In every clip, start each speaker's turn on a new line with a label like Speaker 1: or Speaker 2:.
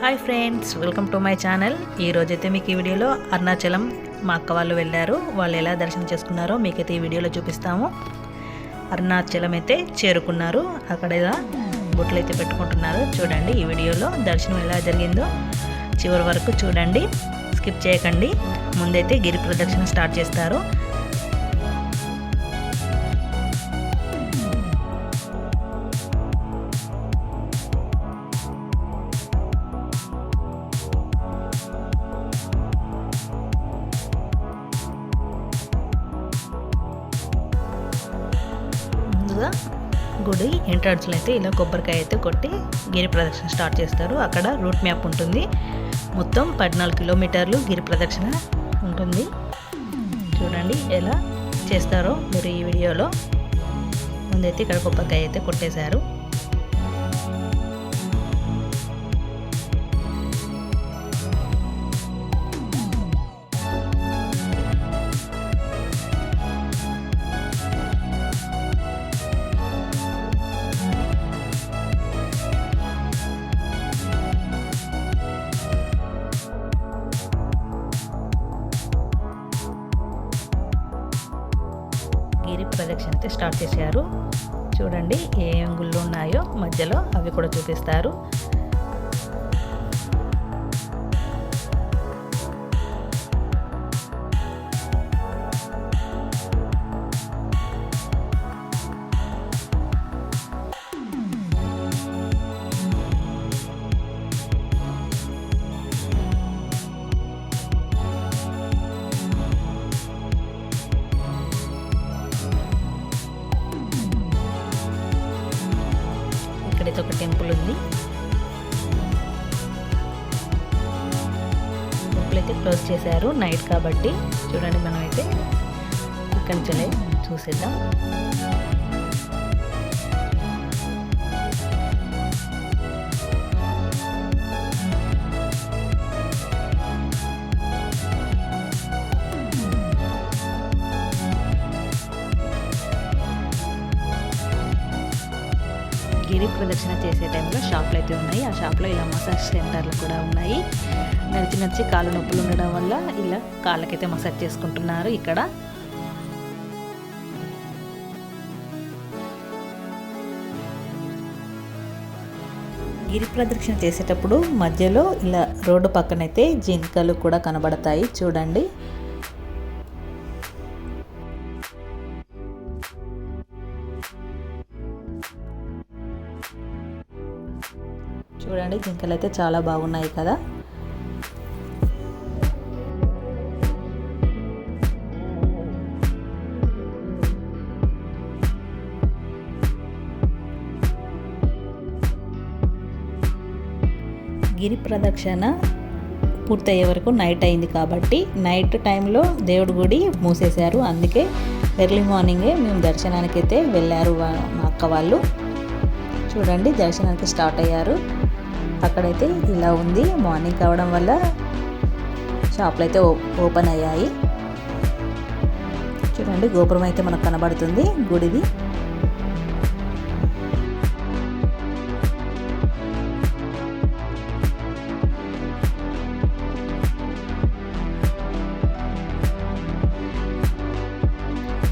Speaker 1: Hi friends, welcome to my channel. ఈరోజైతే మీకు ఈ వీడియోలో అరుణాచలం మా అక్క వాళ్ళు వెళ్ళారు. వాళ్ళు ఎలా దర్శనం చేసుకున్నారో మీకైతే ఈ వీడియోలో చూపిస్తాము. అరుణాచలం అయితే చేరుకున్నారు. అక్కడ బొట్లు అయితే పెట్టుకుంటున్నారు. చూడండి ఈ వీడియోలో దర్శనం ఎలా జరిగిందో చివరి వరకు చూడండి, స్కిప్ చేయకండి. ముందైతే గిరి ప్రదక్షిణ స్టార్ట్ చేస్తారు. గుడి ఎంట్రన్స్లో అయితే ఇలా కొబ్బరికాయ అయితే కొట్టి గిరి ప్రదక్షిణ స్టార్ట్ చేస్తారు. అక్కడ రూట్ మ్యాప్ ఉంటుంది. మొత్తం 14 కిలోమీటర్లు గిరి ప్రదక్షిణ ఉంటుంది. చూడండి ఎలా చేస్తారో మీరు ఈ వీడియోలో. ముందైతే ఇక్కడ కొబ్బరికాయ అయితే కొట్టేశారు. గిరి ప్రదక్షిణ అయితే స్టార్ట్ చేశారు. చూడండి ఏం గుళ్ళు ఉన్నాయో మధ్యలో అవి కూడా చూపిస్తారు. ఇక్కడైతే ఒక టెంపుల్ ఉంది. టెంపుల్ అయితే క్లోజ్ చేశారు నైట్ కాబట్టి. చూడండి మనం అయితే ఇక్కడి నుంచి చూసేద్దాం. గిరి ప్రదక్షిణ చేసే టైంలో షాపులు అయితే ఉన్నాయి. ఆ షాప్లో ఇలా మసాజ్ సెంటర్లు కూడా ఉన్నాయి. నడిచి కాళ్ళు నొప్పులు ఉండడం వల్ల ఇలా కాళ్ళకైతే మసాజ్ చేసుకుంటున్నారు. ఇక్కడ గిరి ప్రదక్షిణ చేసేటప్పుడు మధ్యలో ఇలా రోడ్డు పక్కనైతే జింకలు కూడా కనబడతాయి. చూడండి చూడండి జింకలు అయితే చాలా బాగున్నాయి కదా. గిరి ప్రదక్షిణ పూర్తయ్యే వరకు నైట్ అయింది కాబట్టి నైట్ టైంలో దేవుడి గుడి మూసేశారు. అందుకే ఎర్లీ మార్నింగే మేము దర్శనానికి అయితే వెళ్ళారు మా అక్క వాళ్ళు. చూడండి దర్శనానికి స్టార్ట్ అయ్యారు. అక్కడైతే ఇలా ఉంది. మార్నింగ్ కావడం వల్ల షాపులు అయితే ఓపెన్ అయ్యాయి. చూడండి గోపురం అయితే మనకు కనబడుతుంది గుడిది.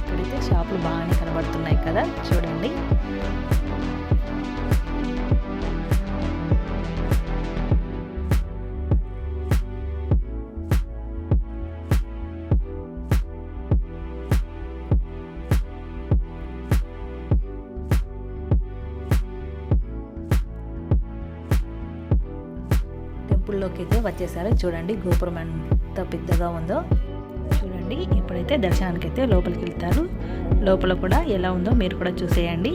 Speaker 1: ఇక్కడైతే షాపులు బాగానే కనబడుతున్నాయి కదా. చూడండి టెంపుల్లోకి అయితే వచ్చేసారు. చూడండి గోపురం ఎంత పెద్దగా ఉందో. చూడండి ఇప్పుడైతే దర్శనానికి అయితే లోపలికి వెళ్తారు. లోపల కూడా ఎలా ఉందో మీరు కూడా చూసేయండి.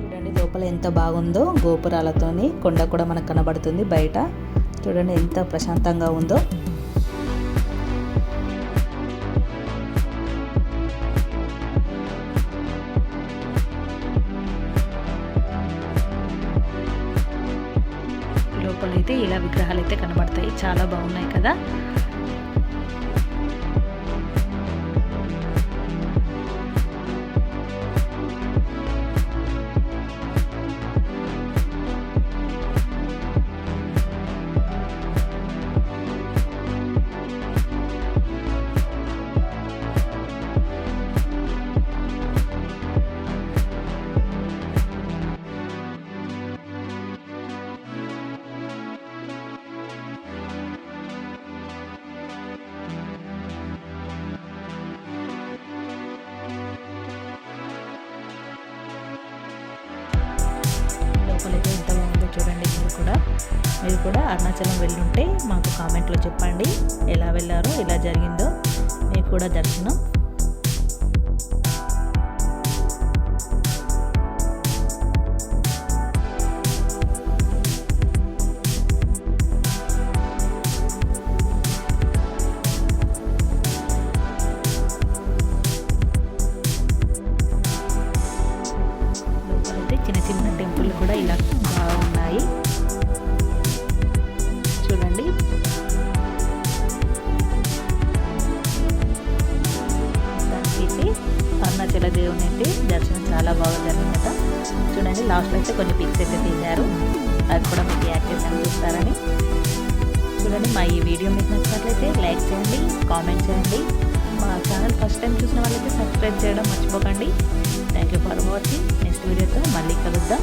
Speaker 1: చూడండి లోపల ఎంత బాగుందో. గోపురాలతోని కొండ కూడా మనకు కనబడుతుంది బయట. చూడండి ఎంత ప్రశాంతంగా ఉందో. లోపలైతే ఇలా విగ్రహాలు అయితే కనబడతాయి. చాలా బాగున్నాయి కదా. మీరు కూడా అరుణాచలం వెళ్ళుంటే మాకు కామెంట్లో చెప్పండి, ఎలా వెళ్ళారో, ఎలా జరిగిందో మీకు కూడా దర్శనం. చిన్న చిన్న టెంపుల్ కూడా ఇలా బాగున్నాయి చూడండి. దానికి అరుణాచల దేవుని అయితే దర్శనం చాలా బాగా జరిగిందట. చూడండి, లాస్ట్లో అయితే కొన్ని పిక్స్ అయితే తీశారు, అది కూడా మీకు యాడ్ చేసాను చూస్తారని. చూడండి, మా ఈ వీడియో మీకు నచ్చినట్లయితే లైక్ చేయండి, కామెంట్ చేయండి. మా ఛానల్ ఫస్ట్ టైం చూసిన వాళ్ళైతే సబ్స్క్రైబ్ చేయడం మర్చిపోకండి. Thank you for watching. Next వీడియోతో మళ్ళీ కలుద్దాం.